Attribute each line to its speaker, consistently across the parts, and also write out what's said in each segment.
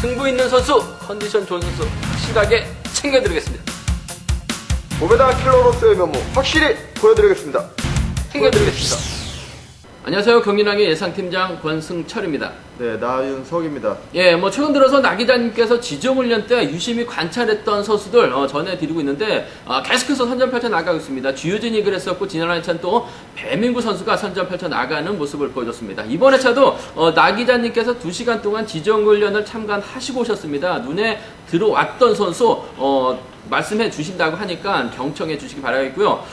Speaker 1: 승부 있는 선수, 컨디션 좋은 선수 확실하게 챙겨드리겠습니다.
Speaker 2: 고배당 킬러로서의 면모 확실히 보여드리겠습니다.
Speaker 1: 챙겨드리겠습니다. 안녕하세요. 경기낭의 예상팀장 권승철입니다.
Speaker 2: 네, 나윤석입니다.
Speaker 1: 예, 최근 들어서 나 기자님께서 지정훈련 때 유심히 관찰했던 선수들 전해드리고 있는데 계속해서 선전 펼쳐나가고 있습니다. 주효진이 그랬었고 지난 회차는 또 배민구 선수가 선전 펼쳐나가는 모습을 보여줬습니다. 이번 회차도 나 기자님께서 2시간 동안 지정훈련을 참관하시고 오셨습니다. 눈에 들어왔던 선수 말씀해 주신다고 하니까 경청해 주시기 바라겠고요.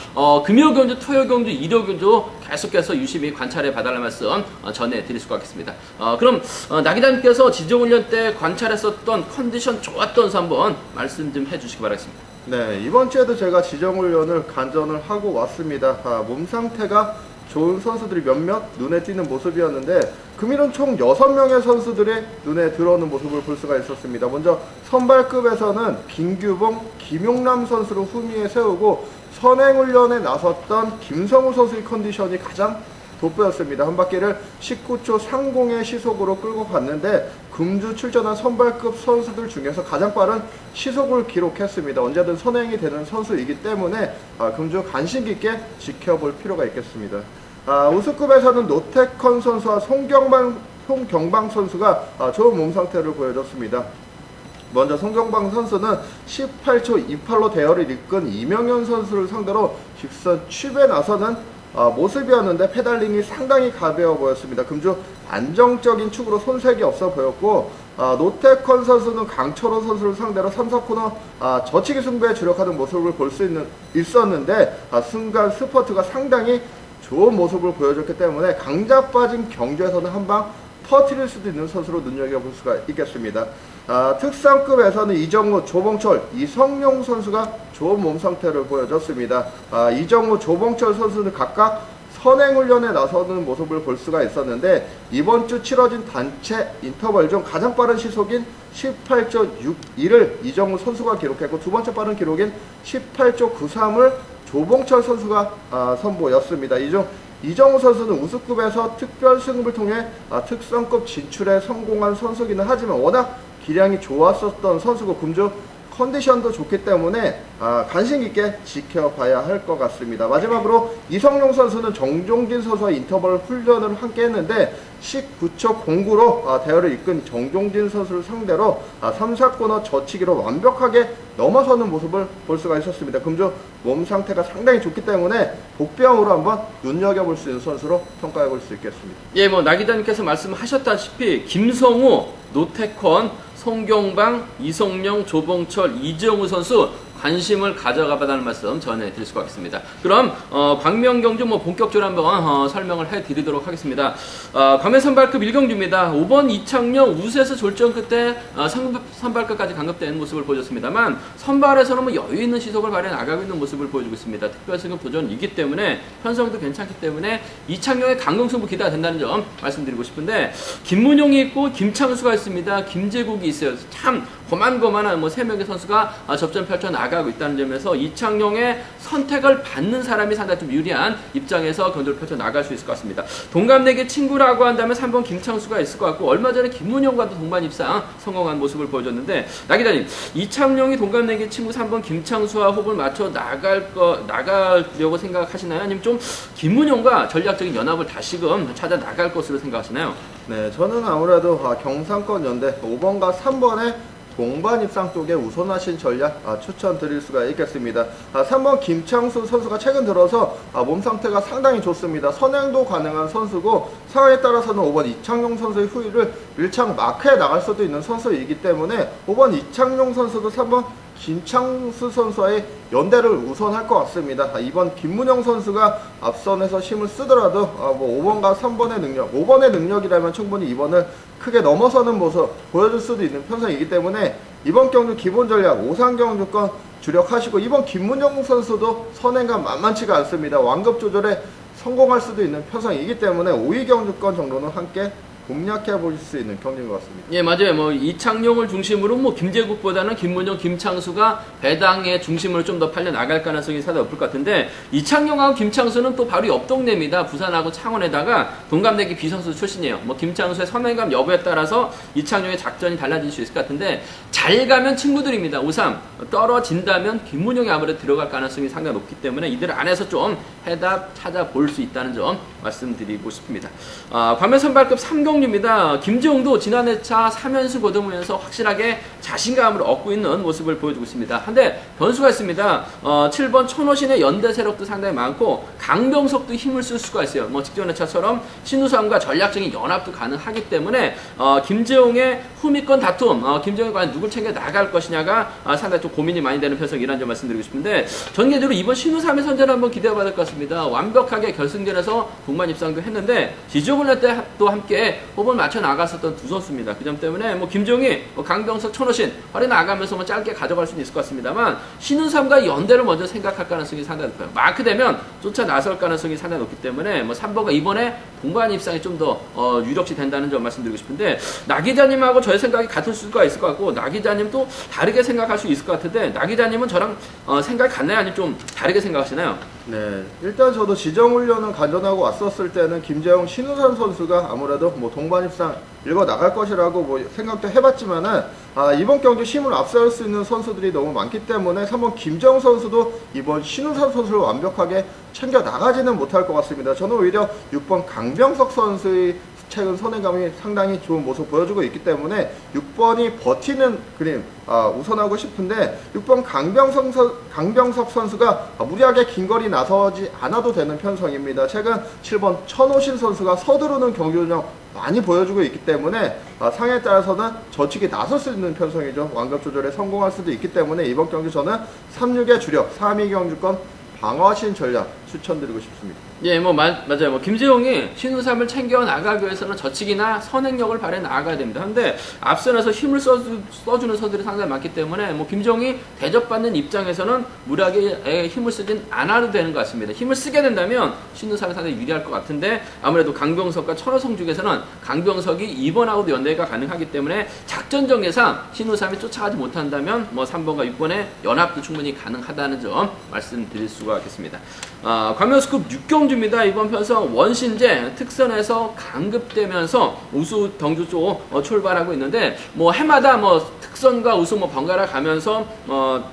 Speaker 1: 금요 경주, 토요 경주, 일요 경주 계속해서 유심히 관찰해 봐달라는 말씀 전해드릴 수가 있겠습니다. 그럼 나 기자님께서 지정훈련 때 관찰했었던 컨디션 좋았던 선수 한번 말씀 좀 해주시기 바라겠습니다.
Speaker 2: 네, 이번 주에도 제가 지정훈련을 간전을 하고 왔습니다. 몸 상태가 좋은 선수들이 몇몇 눈에 띄는 모습이었는데 금일은 총 6명의 선수들이 눈에 들어오는 모습을 볼 수가 있었습니다. 먼저 선발급에서는 김규봉, 김용남 선수를 후미에 세우고 선행훈련에 나섰던 김성우 선수의 컨디션이 가장 돋보였습니다. 한 바퀴를 19초 30의 시속으로 끌고 갔는데 금주 출전한 선발급 선수들 중에서 가장 빠른 시속을 기록했습니다. 언제든 선행이 되는 선수이기 때문에 금주 관심 깊게 지켜볼 필요가 있겠습니다. 우수급에서는 노태컨 선수와 송경방 선수가 좋은 몸 상태를 보여줬습니다. 먼저 송경방 선수는 18초 28로 대열을 이끈 이명현 선수를 상대로 직선 칩에 나서는 모습이었는데 페달링이 상당히 가벼워 보였습니다. 금주 안정적인 축으로 손색이 없어 보였고 노태컨 선수는 강철호 선수를 상대로 3, 4코너 저치기 승부에 주력하는 모습을 볼 수 있었는데 순간 스퍼트가 상당히 좋은 모습을 보여줬기 때문에 강자 빠진 경주에서는 한방 터뜨릴 수도 있는 선수로 눈여겨볼 수가 있겠습니다. 특상급에서는 이정우, 조봉철, 이성용 선수가 좋은 몸 상태를 보여줬습니다. 이정우, 조봉철 선수는 각각 선행훈련에 나서는 모습을 볼 수가 있었는데 이번 주 치러진 단체 인터벌 중 가장 빠른 시속인 18초 61을 이정우 선수가 기록했고 두 번째 빠른 기록인 18초 93을 조봉철 선수가 선보였습니다. 이정우 선수는 우수급에서 특별 승부를 통해 특성급 진출에 성공한 선수기는 하지만 워낙 기량이 좋았었던 선수고 금주 컨디션도 좋기 때문에 관심 있게 지켜봐야 할 것 같습니다. 마지막으로 이성용 선수는 정종진 선수와 인터벌 훈련을 함께 했는데 19초 09로 대회를 이끈 정종진 선수를 상대로 3, 4코너 저치기로 완벽하게 넘어서는 모습을 볼 수가 있었습니다. 금주 몸 상태가 상당히 좋기 때문에 복병으로 한번 눈여겨볼 수 있는 선수로 평가해 볼 수 있겠습니다.
Speaker 1: 예, 나 기자님께서 말씀하셨다시피 김성우, 노태컨, 송경방, 이성용, 조봉철, 이정우 선수 관심을 가져가 봐달라는 말씀 전해드릴 수가 있습니다. 그럼 광명경주 본격적으로 한번 설명을 해드리도록 하겠습니다. 광명 선발급 1경주입니다. 5번 이창용 우세에서 졸전 끝에 선발급까지 강급된 모습을 보여줬습니다만 선발에서는 여유 있는 시속을 발휘해 나가고 있는 모습을 보여주고 있습니다. 특별승급 도전이기 때문에 편성도 괜찮기 때문에 이창용의 강공승부 기대가 된다는 점 말씀드리고 싶은데 김문용이 있고 김창수가 있습니다. 김재국이 있어요. 참 고만고만한 3명의 선수가 접전 펼쳐 나가고 있다는 점에서 이창용의 선택을 받는 사람이 상당히 좀 유리한 입장에서 경주를 펼쳐 나갈 수 있을 것 같습니다. 동갑내기 친구라고 한다면 3번 김창수가 있을 것 같고 얼마 전에 김문용과도 동반 입상 성공한 모습을 보여줬는데 나 기자님 이창용이 동갑내기 친구 3번 김창수와 호흡을 맞춰 나가려고 생각하시나요? 아니면 좀 김문용과 전략적인 연합을 다시금 찾아 나갈 것으로 생각하시나요?
Speaker 2: 네, 저는 아무래도 경상권 연대 5번과 3번의 동반 입상 쪽에 우선하신 전략 추천드릴 수가 있겠습니다. 3번 김창수 선수가 최근 들어서 몸 상태가 상당히 좋습니다. 선행도 가능한 선수고 상황에 따라서는 5번 이창용 선수의 후위를 밀착 마크해 나갈 수도 있는 선수이기 때문에 5번 이창용 선수도 3번 김창수 선수와의 연대를 우선할 것 같습니다. 이번 김문영 선수가 앞선에서 힘을 쓰더라도 5번과 3번의 능력, 5번의 능력이라면 충분히 2번을 크게 넘어서는 모습 보여줄 수도 있는 편성이기 때문에 이번 경주 기본 전략 5상 경주권 주력하시고 이번 김문영 선수도 선행감 만만치가 않습니다. 완급 조절에 성공할 수도 있는 편성이기 때문에 5위 경주권 정도는 함께 공략해 보실 수 있는 경기인 것 같습니다.
Speaker 1: 예, 맞아요. 뭐 이창용을 중심으로 뭐 김재국보다는 김문영, 김창수가 배당의 중심으로 좀 더 팔려 나갈 가능성이 상당히 높을 것 같은데, 이창용하고 김창수는 또 바로 옆 동네입니다. 부산하고 창원에다가 동갑내기 비선수 출신이에요. 뭐 김창수의 선행감 여부에 따라서 이창용의 작전이 달라질 수 있을 것 같은데, 잘 가면 친구들입니다. 우삼 떨어진다면 김문영이 아무래도 들어갈 가능성이 상당히 높기 때문에 이들 안에서 좀 해답 찾아볼 수 있다는 점 말씀드리고 싶습니다. 과면 선발급 3경류입니다. 김재웅도 지난해 차 3연승 거두면서 확실하게 자신감을 얻고 있는 모습을 보여주고 있습니다. 한데 변수가 있습니다. 7번 천호신의 연대 세력도 상당히 많고 강병석도 힘을 쓸 수가 있어요. 뭐 직전의 차처럼 신우삼과 전략적인 연합도 가능하기 때문에 김재웅의 후미권 다툼, 김재웅이 과연 누굴 챙겨 나갈 것이냐가 상당히 좀 고민이 많이 되는 편성이라는 점 말씀드리고 싶은데, 전개적으로 이번 신우삼의 선전을 한번 기대해봐야 될 것 같습니다. 완벽하게 결승전에서 동반 입상도 했는데 지저분할 때도 함께 호흡을 맞춰 나갔었던 두 선수입니다. 그 점 때문에 뭐 김종희, 강병석, 천호신 활에 나가면서 뭐 짧게 가져갈 수는 있을 것 같습니다만, 신우삼과 연대를 먼저 생각할 가능성이 상당히 높아요. 마크 되면 쫓아 나설 가능성이 상당히 높기 때문에 뭐 3번과 이번에 동반 입상이 좀 더 유력시 된다는 점 말씀드리고 싶은데, 나 기자님하고 저의 생각이 같을 수가 있을 것 같고, 나 기자님도 다르게 생각할 수 있을 것 같은데, 나 기자님은 저랑 생각이 같나요? 아니면 좀 다르게 생각하시나요?
Speaker 2: 네, 일단 저도 지정훈련을 간전하고 왔었을 때는 김재웅, 신우삼 선수가 아무래도 뭐 동반 입상 읽어 나갈 것이라고 뭐 생각도 해봤지만은, 이번 경기 힘을 앞세울 수 있는 선수들이 너무 많기 때문에 3번 김재웅 선수도 이번 신우삼 선수를 완벽하게 챙겨 나가지는 못할 것 같습니다. 저는 오히려 6번 강병석 선수의 최근 선행감이 상당히 좋은 모습 보여주고 있기 때문에 6번이 버티는 그림 우선하고 싶은데, 6번 강병석 선수가 무리하게 긴 거리 나서지 않아도 되는 편성입니다. 최근 7번 천호신 선수가 서두르는 경기 운영 많이 보여주고 있기 때문에 상에 따라서는 저측에 나설 수 있는 편성이죠. 완급 조절에 성공할 수도 있기 때문에 이번 경기 저는 3-6의 주력 3위 경주권 방어신 전략 추천드리고 싶습니다.
Speaker 1: 예, 뭐 맞아요. 뭐 김재용이 신우삼을 챙겨 나가기 위해서는 저측이나 선행력을 발휘해 나가야 됩니다. 근데 앞선에서 힘을 써주는 선수들이 상당히 많기 때문에 뭐 김재용이 대접받는 입장에서는 무리하게 힘을 쓰진 않아도 되는 것 같습니다. 힘을 쓰게 된다면 신우삼이 상당히 유리할 것 같은데, 아무래도 강병석과 천호성 중에서는 강병석이 2번하고도 연대가 가능하기 때문에 작전 전개상 신우삼이 쫓아가지 못한다면 뭐 3번과 6번의 연합도 충분히 가능하다는 점 말씀드릴 수가 있겠습니다. 과면스급 6경주입니다. 이번 편성 원신제 특선에서 강급되면서 우수 경주 쪽 출발하고 있는데, 뭐 해마다 뭐 특선과 우수 뭐 번갈아 가면서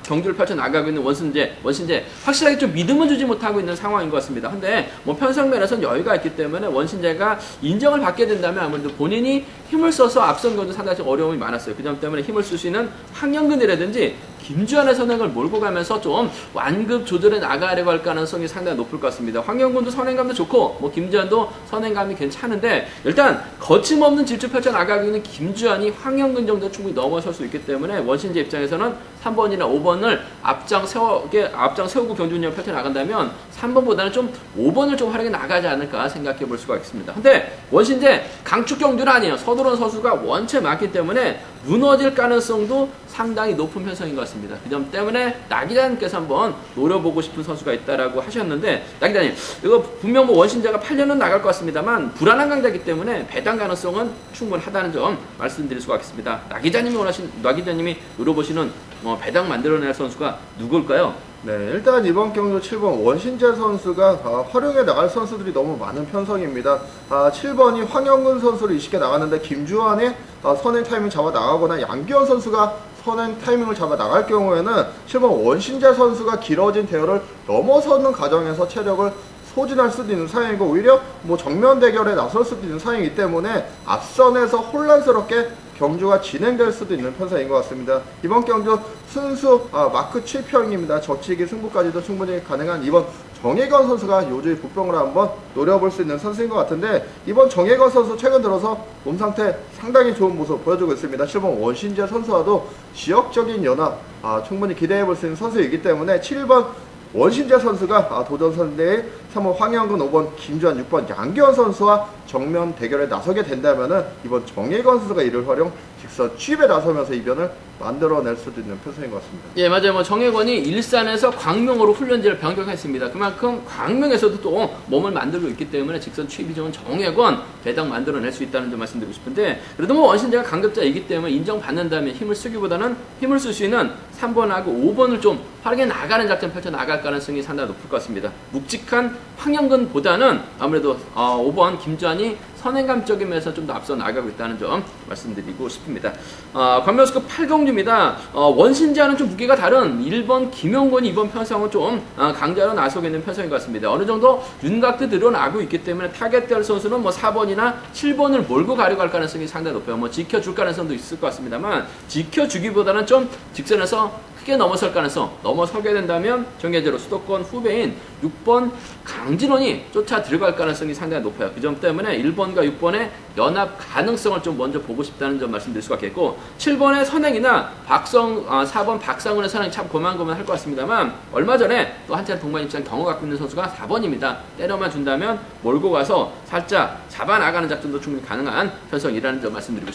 Speaker 1: 경주를 펼쳐 나가고 있는 원신제 확실하게 좀 믿음을 주지 못하고 있는 상황인 것 같습니다. 근데 뭐 편성면에서는 여유가 있기 때문에 원신제가 인정을 받게 된다면 아무래도 본인이 힘을 써서 앞선 경주 상당히 어려움이 많았어요. 그 점 때문에 힘을 쓸 수 있는 황영근이라든지 김주환의 선행을 몰고 가면서 좀 완급 조절해 나가려고 할 가능성이 상당히 높을 것 같습니다. 황영근도 선행감도 좋고 뭐 김주환도 선행감이 괜찮은데, 일단 거침없는 질주 펼쳐 나가고 있는 김주환이 황영근 정도 충분히 넘어설 수 있기 때문에 원신제 입장에서는 3번이나 5번을 앞장 세우고 경주 운영을 펼쳐 나간다면 3번보다는 좀 5번을 좀 활용해 나가지 않을까 생각해 볼 수가 있습니다. 근데 원신제 강축 경주는 아니에요. 서두른 선수가 원체 많기 때문에 무너질 가능성도 상당히 높은 편성인 것 같습니다. 그 점 때문에 나기자님께서 한번 노려보고 싶은 선수가 있다라고 하셨는데, 나기자님 이거 분명 뭐 원신제가 8년은 나갈 것 같습니다만 불안한 강자이기 때문에 배당 가능성은 충분하다는 점 말씀드릴 수가 있겠습니다. 나기자님이 노려보시는 배당 만들어낼 선수가 누굴까요?
Speaker 2: 네, 일단 이번 경주 7번 원신재 선수가 활용해 나갈 선수들이 너무 많은 편성입니다. 7번이 황영근 선수를 이식해 나갔는데, 김주환의 선행 타이밍 잡아 나가거나 양기현 선수가 선행 타이밍을 잡아 나갈 경우에는 7번 원신재 선수가 길어진 대열을 넘어서는 과정에서 체력을 소진할 수도 있는 상황이고, 오히려 뭐 정면 대결에 나설 수도 있는 상황이기 때문에 앞선에서 혼란스럽게 경주가 진행될 수도 있는 편성인 것 같습니다. 이번 경주 순수 마크 7평입니다. 저치기 승부까지도 충분히 가능한 이번 정혜건 선수가 요주의 복병으로 한번 노려볼 수 있는 선수인 것 같은데, 이번 정혜건 선수 최근 들어서 몸 상태 상당히 좋은 모습 보여주고 있습니다. 7번 원신재 선수와도 지역적인 연합 충분히 기대해 볼 수 있는 선수이기 때문에 7번 원신재 선수가 도전 선대에 3번 황영근, 5번 김주환, 6번 양기현 선수와 정면 대결에 나서게 된다면은 이번 정예건 선수가 이를 활용 직선 취입에 나서면서 이변을 만들어낼 수도 있는 편성인 것 같습니다.
Speaker 1: 예, 맞아요. 뭐 정혜권이 일산에서 광명으로 훈련지를 변경했습니다. 그만큼 광명에서도 또 몸을 만들고 있기 때문에 직선 취입이 좋은 정혜권 배당 만들어낼 수 있다는 점 말씀드리고 싶은데, 그래도 뭐 원신재가 강급자이기 때문에 인정받는다면 힘을 쓰기보다는 힘을 쓸 수 있는 3번하고 5번을 좀 빠르게 나가는 작전 펼쳐 나갈 가능성이 상당히 높을 것 같습니다. 묵직한 황영근보다는 아무래도 5번 김주환이 선행감적인 면에서 좀 더 앞서 나가고 있다는 점 말씀드리고 싶습니다. 관면수급 8경주입니다. 원신재와는 좀 무게가 다른 1번 김용건이 이번 편성은 좀 강자로 나서고 있는 편성인 것 같습니다. 어느 정도 윤곽도 늘어나고 있기 때문에 타겟될 선수는 뭐 4번이나 7번을 몰고 가려고 할 가능성이 상당히 높아요. 뭐 지켜줄 가능성도 있을 것 같습니다만, 지켜주기보다는 좀 직선에서 크게 넘어설 가능성, 넘어서게 된다면 정예제로 수도권 후배인 6번 강진원이 쫓아 들어갈 가능성이 상당히 높아요. 그 점 때문에 1번과 6번의 연합 가능성을 좀 먼저 보고 싶다는 점 말씀드릴 수가 있겠고, 7번의 선행이나 4번 박상훈의 선행이 참 고만고만할 것 같습니다만, 얼마 전에 또 한 차례 동반 입장 경험 갖고 있는 선수가 4번입니다. 때려만 준다면 몰고 가서 살짝 잡아나가는 작전도 충분히 가능한 편성이라는 점 말씀드리고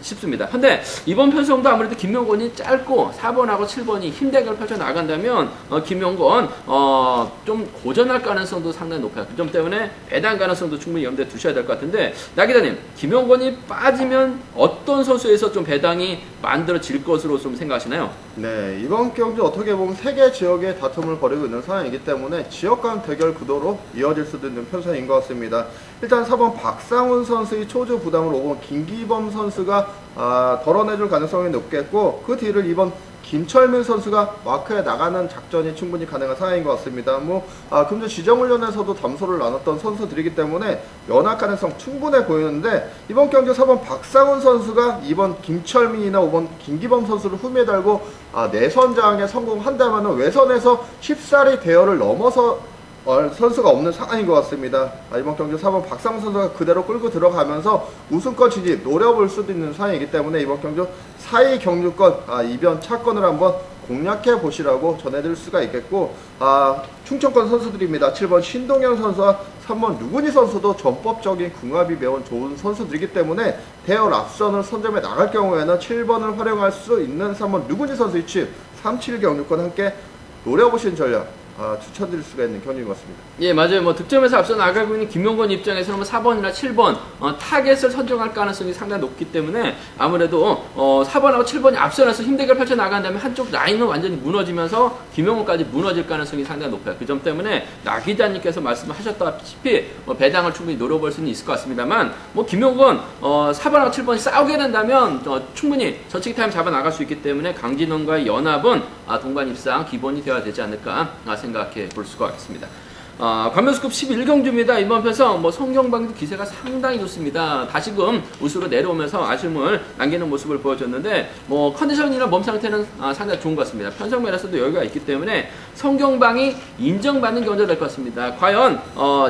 Speaker 1: 싶습니다. 근데 이번 편성도 아무래도 김용건이 짧고 4번하고 7번이 힘대결을 펼쳐 나간다면 김용건 좀 고전할 가능성도 상당히 높아요. 그 점 때문에 배당 가능성도 충분히 염두에 두셔야 될 것 같은데, 나 기자님, 김용건이 빠지면 어떤 선수에서 좀 배당이 만들어질 것으로 좀 생각하시나요?
Speaker 2: 네, 이번 경주 어떻게 보면 세 개 지역의 다툼을 벌이고 있는 상황이기 때문에 지역 간 대결 구도로 이어질 수도 있는 편성인 것 같습니다. 일단 4번 박상훈 선수의 초주 부담으로 5번 김기범 선수가 덜어내줄 가능성이 높겠고, 그 뒤를 2번 김철민 선수가 마크에 나가는 작전이 충분히 가능한 상황인 것 같습니다. 금주 지정훈련에서도 담소를 나눴던 선수들이기 때문에 연합 가능성 충분해 보이는데, 이번 경주 4번 박상훈 선수가 2번 김철민이나 5번 김기범 선수를 후미에 달고 내선장에 성공한다면 외선에서 쉽사리 대열을 넘어서 선수가 없는 상황인 것 같습니다. 이번 경주 4번 박상훈 선수가 그대로 끌고 들어가면서 우승권 진입 노려볼 수도 있는 상황이기 때문에 이번 경주 4위 경주권 이변 차권을 한번 공략해 보시라고 전해드릴 수가 있겠고, 충청권 선수들입니다. 7번 신동현 선수와 3번 류근희 선수도 전법적인 궁합이 매우 좋은 선수들이기 때문에 대열 앞선을 선점해 나갈 경우에는 7번을 활용할 수 있는 3번 류근희 선수의 칩 3-7 경주권 함께 노려보신 전략 추천드릴 수가 있는 경기인 것 같습니다.
Speaker 1: 예, 맞아요. 뭐 득점에서 앞서 나가고 있는 김용건 입장에서는 4번이나 7번 타겟을 선정할 가능성이 상당히 높기 때문에 아무래도 4번하고 7번이 앞서 나서 힘대결 펼쳐 나간다면 한쪽 라인은 완전히 무너지면서 김용건까지 무너질 가능성이 상당히 높아요. 그 점 때문에 나 기자님께서 말씀하셨다시피 배당을 충분히 노려볼 수는 있을 것 같습니다만, 김용건 4번하고 7번이 싸우게 된다면 충분히 저치기 타임 잡아 나갈 수 있기 때문에 강진원과의 연합은 동반 입상 기본이 되어야 되지 않을까 생각해 볼 수가 있습니다. 관면수급 11경주입니다. 이번 편성 성경방도 기세가 상당히 좋습니다. 다시금 우수로 내려오면서 아쉬움을 남기는 모습을 보여줬는데 컨디션이나 몸 상태는 상당히 좋은 것 같습니다. 편성 면에서도 여유가 있기 때문에 성경방이 인정받는 경주가 될 것 같습니다. 과연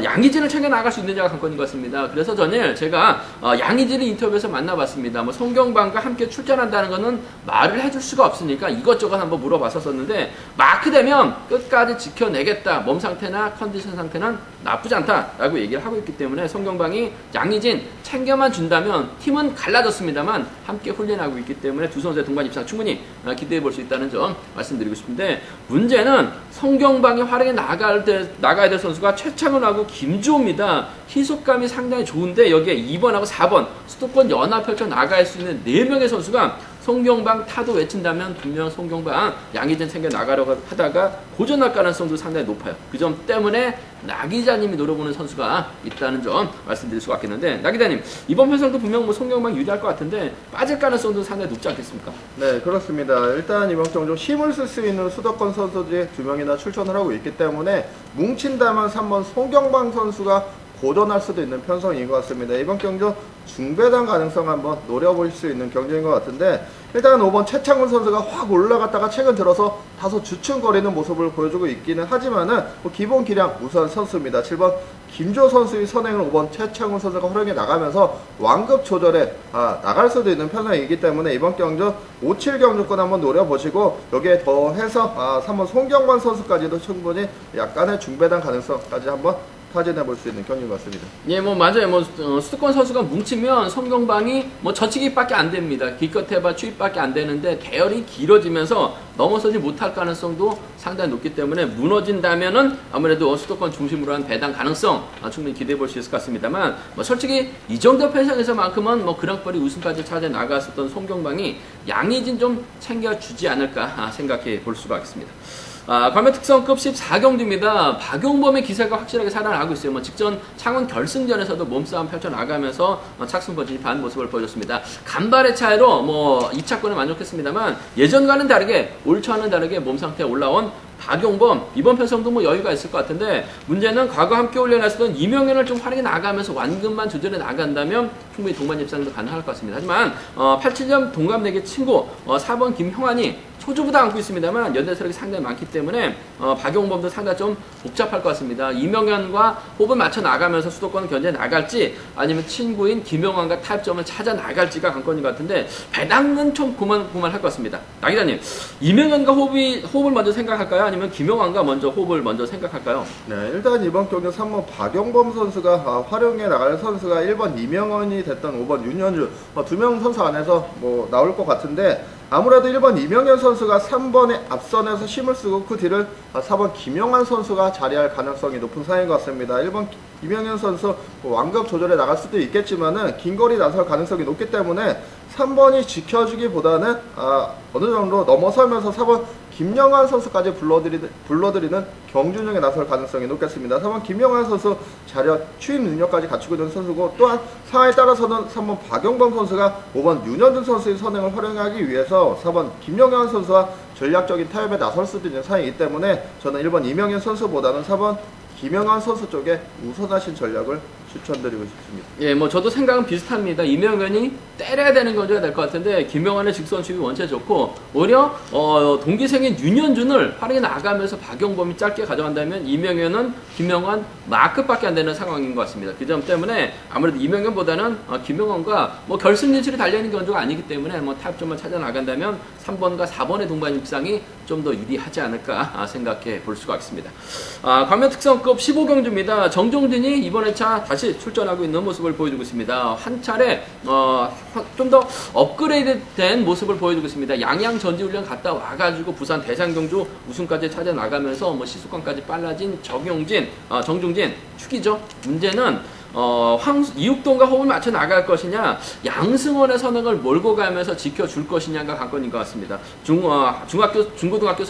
Speaker 1: 양의진을 챙겨 나갈 수 있느냐가 관건인 것 같습니다. 그래서 전일 제가 양의진을 인터뷰에서 만나봤습니다. 성경방과 함께 출전한다는 것은 말을 해줄 수가 없으니까 이것저것 한번 물어봤었는데, 마크되면 끝까지 지켜내겠다. 몸 상태나 컨디션 상태는 나쁘지 않다라고 얘기를 하고 있기 때문에 성경방이 양의진 챙겨만 준다면 팀은 갈라졌습니다만 함께 훈련하고 있기 때문에 두 선수의 동반 입상 충분히 기대해 볼 수 있다는 점 말씀드리고 싶은데, 문제는 성경방이 활약에 나가야 될 선수가 최창훈하고 김주호입니다. 희속감이 상당히 좋은데 여기에 2번하고 4번 수도권 연합 펼쳐 나갈 수 있는 4명의 선수가 송경방 타도 외친다면 분명 송경방 양의진 챙겨 나가려고 하다가 고전할 가능성도 상당히 높아요. 그 점 때문에 나 기자님이 노려보는 선수가 있다는 점 말씀드릴 수가 있겠는데, 나 기자님 이번 편성도 분명 송경방 유리할 것 같은데 빠질 가능성도 상당히 높지 않겠습니까?
Speaker 2: 네, 그렇습니다. 일단 이번 경주 힘을 쓸 수 있는 수도권 선수들이 2명이나 출전을 하고 있기 때문에 뭉친다면 3번 송경방 선수가 고전할 수도 있는 편성인 것 같습니다. 이번 경주 중배당 가능성 한번 노려볼 수 있는 경기인 것 같은데, 일단 5번 최창훈 선수가 확 올라갔다가 최근 들어서 다소 주춤거리는 모습을 보여주고 있기는 하지만은 뭐 기본 기량 우수한 선수입니다. 7번 김조 선수의 선행을 5번 최창훈 선수가 활용해 나가면서 완급 조절에 나갈 수도 있는 편이기 때문에 이번 경주 5-7 경주권 한번 노려보시고 여기에 더해서 3번 송경관 선수까지도 충분히 약간의 중배당 가능성까지 한번 타진해 볼 수 있는 경기인 것 같습니다.
Speaker 1: 예, 뭐 맞아요. 뭐 수도권 선수가 뭉치면 송경방이 뭐 젖히기밖에 안 됩니다. 기껏 해봐 추입밖에 안 되는데 대열이 길어지면서 넘어서지 못할 가능성도 상당히 높기 때문에 무너진다면은 아무래도 수도권 중심으로 한 배당 가능성 충분히 기대해 볼 수 있을 것 같습니다만 뭐 솔직히 이 정도 패션에서만큼은 뭐 그랑프리 우승까지 찾아 나갔었던 송경방이 양의진 좀 챙겨주지 않을까 생각해 볼 수가 있습니다. 과면 특성급 14경주입니다. 박용범의 기세가 확실하게 살아나고 있어요. 뭐 직전 창원 결승전에서도 몸싸움 펼쳐나가면서 착승번진한 모습을 보여줬습니다. 간발의 차이로 뭐 2차권에 만족했습니다만 예전과는 다르게 올 초와는 다르게 몸 상태에 올라온 박용범 이번 편성도 뭐 여유가 있을 것 같은데 문제는 과거 함께 올려놨었던 이명현을 좀 활용해 나가면서 완급만 조절해 나간다면 충분히 동반 입상도 가능할 것 같습니다. 하지만 87년 동갑 내기 친구 4번 김형환이 초주부터 안고 있습니다만 연대 세력이 상당히 많기 때문에 박용범도 상당히 좀 복잡할 것 같습니다. 이명현과 호흡을 맞춰 나가면서 수도권 견제 나갈지 아니면 친구인 김영환과 타협점을 찾아 나갈지가 관건인 것 같은데 배당은 좀 고만할 것 같습니다. 나 기자님, 이명현과 호흡을 먼저 생각할까요? 아니면 김영환과 먼저 호흡을 먼저 생각할까요?
Speaker 2: 네, 일단 이번 경기 3번 박용범 선수가 활용해 나갈 선수가 1번 이명헌이 됐던 5번 윤현주 두 명 선수 안에서 뭐 나올 것 같은데 아무래도 1번 이명현 선수가 3번에 앞선에서 힘을 쓰고 그 뒤를 4번 김영환 선수가 자리할 가능성이 높은 상황인 것 같습니다. 1번 이명현 선수 완급 조절해 나갈 수도 있겠지만은 긴 거리 나설 가능성이 높기 때문에 3번이 지켜주기보다는 어느 정도 넘어서면서 4번 김영환 선수까지 불러들이는 경준형에 나설 가능성이 높겠습니다. 3번 김영환 선수 자력, 추임 능력까지 갖추고 있는 선수고 또한 상황에 따라서는 3번 박용범 선수가 5번 윤현준 선수의 선행을 활용하기 위해서 4번 김영환 선수와 전략적인 타협에 나설 수도 있는 상황이기 때문에 저는 1번 이명현 선수보다는 4번 김영환 선수 쪽에 우선하신 전략을 추천드리고 싶습니다.
Speaker 1: 예, 뭐 저도 생각은 비슷합니다. 이명현이 때려야 되는 건져야 될 것 같은데 김영환의 직선 수비 원체 좋고 오히려 동기생인 윤현준을 활용해 나가면서 박용범이 짧게 가져간다면 이명현은 김영환 마크밖에 안 되는 상황인 것 같습니다. 그 점 때문에 아무래도 이명현보다는 김영환과 뭐 결승 진출이 달려있는 경주가 아니기 때문에 뭐 타협점을 찾아 나간다면 3번과 4번의 동반 입상이 좀 더 유리하지 않을까 생각해 볼 수가 있습니다. 광명 특성급 15경주입니다. 정종진이 이번 회차 다시 출전하고 있는 모습을 보여주고 있습니다. 한 차례 좀 더 업그레이드된 모습을 보여주고 있습니다. 양양 전지훈련 갔다 와가지고 부산 대상경주 우승까지 찾아 나가면서 뭐 시수권까지 빨라진 정종진 축이죠. 문제는 이육동과 호흡을 맞춰 나갈 것이냐 양승원의 선행을 몰고 가면서 지켜줄 것이냐가 관건인 것 같습니다. 중고등학교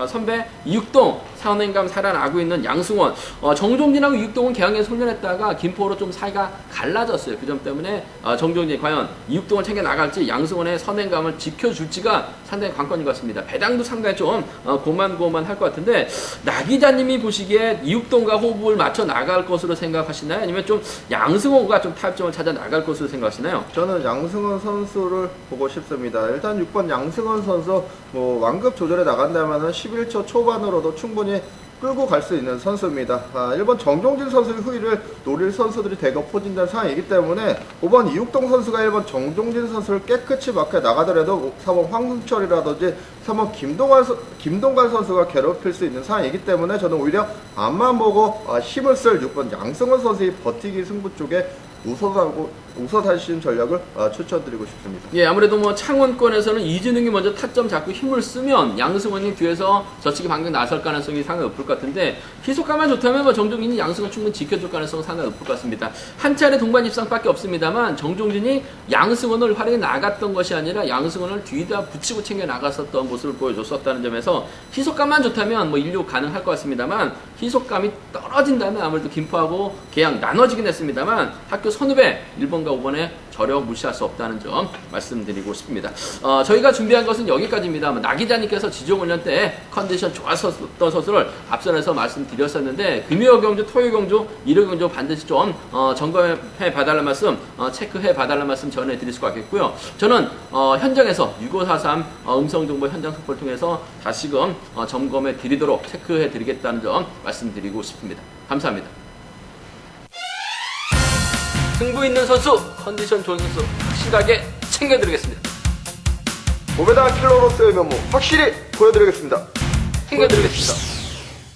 Speaker 1: 선배 이육동 선행감 살아나고 있는 양승원 정종진하고 이육동은 개항에서 훈련했다가 김포로 좀 사이가 갈라졌어요. 그 점 때문에 정종진이 과연 이육동을 챙겨 나갈지 양승원의 선행감을 지켜줄지가 상당히 관건인 것 같습니다. 배당도 상당히 좀 고만할 것 같은데 나 기자님이 보시기에 이육동과 호흡을 맞춰 나갈 것으로 생각하시나요? 아니면 좀 양승원과 좀 타협점을 찾아 나갈 것으로 생각하시나요?
Speaker 2: 저는 양승원 선수를 보고 싶습니다. 일단 6번 양승원 선수 완급 조절에 나간다면 11초 초반으로도 충분히 끌고 갈 수 있는 선수입니다. 1번 정종진 선수의 후위를 노릴 선수들이 대거 포진된 상황이기 때문에 5번 이육동 선수가 1번 정종진 선수를 깨끗이 막혀 나가더라도 4번 황승철이라든지 3번 김동관 선수가 괴롭힐 수 있는 상황이기 때문에 저는 오히려 앞만 보고 힘을 쓸 6번 양승원 선수의 버티기 승부 쪽에 우선하신 전략을 추천드리고 싶습니다.
Speaker 1: 예, 아무래도 뭐 창원권에서는 이진웅이 먼저 타점 잡고 힘을 쓰면 양승원이 뒤에서 저치기 반격 나설 가능성이 상당히 높을 것 같은데 희속감만 좋다면 뭐 정종진이 양승원 충분히 지켜줄 가능성은 상당히 높을 것 같습니다. 한 차례 동반 입상밖에 없습니다만 정종진이 양승원을 활용해 나갔던 것이 아니라 양승원을 뒤에다 붙이고 챙겨 나갔었던 모습을 보여줬었다는 점에서 희속감만 좋다면 뭐 인류 가능할 것 같습니다만 희속감이 떨어진다면 아무래도 김포하고 계약 나눠지긴 했습니다만 학교 선후배 1번과 5번의 저력 무시할 수 없다는 점 말씀드리고 싶습니다. 저희가 준비한 것은 여기까지입니다. 나 기자님께서 지종훈련 때 컨디션 좋았었던 선수를 앞선에서 말씀드렸었는데 금요 경주, 토요 경주, 일요 경주 반드시 좀 점검해 봐달라는 말씀, 체크해 봐달라는 말씀 전해드릴 수가 있겠고요. 저는 현장에서 6543 음성정보 현장 속보를 통해서 다시금 점검해 드리도록 체크해 드리겠다는 점 말씀드리고 싶습니다. 감사합니다. 승부 있는 선수, 컨디션 좋은 선수 확실하게 챙겨드리겠습니다.
Speaker 2: 모베다 킬러로서의 면모 확실히 보여드리겠습니다.
Speaker 1: 챙겨드리겠습니다.